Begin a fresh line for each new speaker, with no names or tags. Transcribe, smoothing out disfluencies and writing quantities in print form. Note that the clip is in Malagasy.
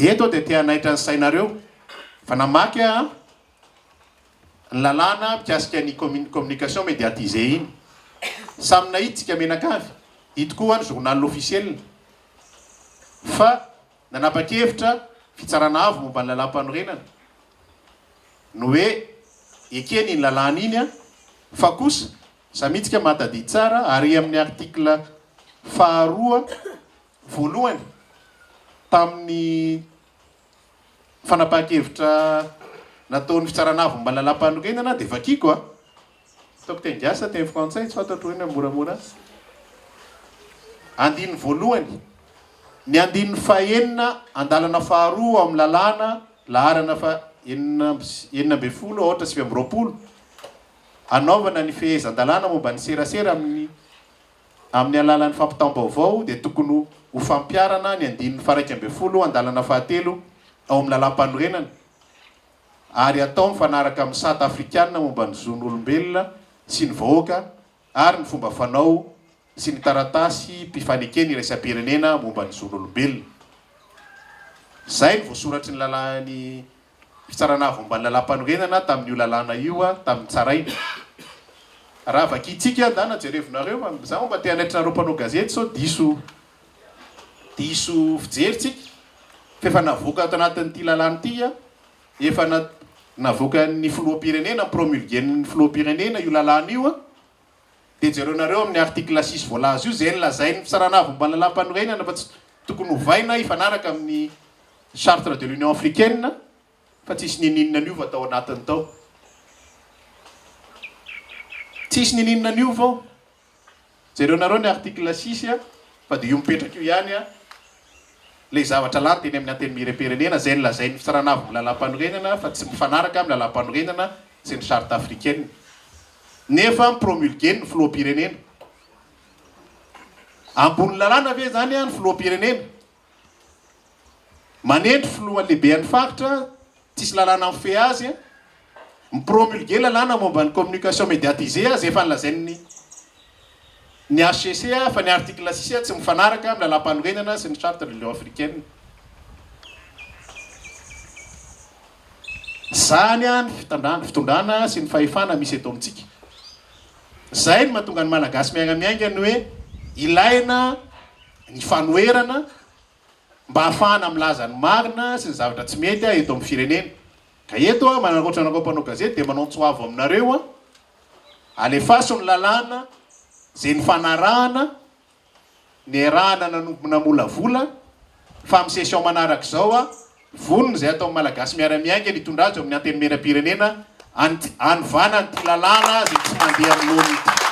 dia eto dia tia naitra ny sainareo fa namaky ny lalàna mikasika ny communication médiatisée iny samy nahitsika menakavy hito koa ny journal officiel fa nanapa-kevitra fitsarana avo momba ny lalam-panorenana no hoe ekeny ny lalàna iny fa kosa samitsika matady tsara ary amin'ny article faharoa voalohany tamin'ny fanapa-kevitra nataon'ny fitsarana avo momba ny lalam-panorenana dia vakiko ataoko tengiasa teny frantsay tsy fantatro hoe moramora andininy voalohany ny andininy fahenina andalana faharoa amin'ny lalàna laharana fa enina amby folo ohatra sivy amby roapolo anaovana ny fehezan-dalàna momba ny serasera amin'ny alalan'ny fampitam-baovao dia tokony ho fampiarana ny andininy faraiky amby folo andalana fahatelo ao amin'ny lalam-panorenana ary atao mifanaraka amin'ny sata afrikanina momba ny zon'olombelona sy ny vahoaka ary ny fomba fanao sy ny taratasy mpifanekeny iraisam-pirenena momba ny zon'olombelona. Zay ny voasoratry ny lalàny fitsarana avo momba ny lalam-panorenana tamin'io lalàna io tamin'ny tsaraina. Raha vakitsika dana jerevinareo fa za mba te hanaitrareo mpanao gazety so diso fijeritsika fefa navoaka ato anatin'ity lalàna ity efa navoaka ny filoham-pirenena promulguen'ny filoham-pirenena io lalàna io dia jerenareo amin'ny article 6 voalaza io zay nylazay ny fitsarana avo momba ny lalam-panorenana fa tsy tokony hovaina hifanaraka amin'ny charte de l'union africaine fa tsisy nininina an'io va tao anatiny tao tsisy nininina an'io vao jerenareo ny article 6 fa dia io mipetraka io ihany le zavatra lany teny amin'ny anteny mirepirenena zay nylazay ny fitsarana avo momba lalam-panorenana fa tsy mifanaraka amin'ny lalam-panorenana sy ny charte africaine nefa promulgué ny filoham-pirenena ambony lalàna ve zany ny filoham-pirenena manendry filoha lehibean'ny faritra tsisy lalàna amin'ny fe azy mipromulgué lalàna momba ny communication médiatisée zay efa nylazay ny HCC fa ny article 6 tsy mifanaraka amin'ny lalam-panorenana sy ny charte de l'union africaine. Zany ny fitondrana sy ny fahefana misy eto amintsika. Zay ny mahatonga ny malagasy miaingamiaingany hoe ilaina ny fanoherana mba hafahana milaza ny marina sy ny zavatra tsy mety eto amin'ny firenena. Ka eto manangoatra anao mpanao gazety dia manao tsoavo aminareo alefaso ny lalàna zay ny fanarahana ny arahana namolavola fa amin'ny session manaraka zao vonony zay atao malagasy miara-miainga nitondrajo amin'ny anteny mera-pirenena anovana ny ty lalàna zay tsy mandeha amin'ny lohany ity.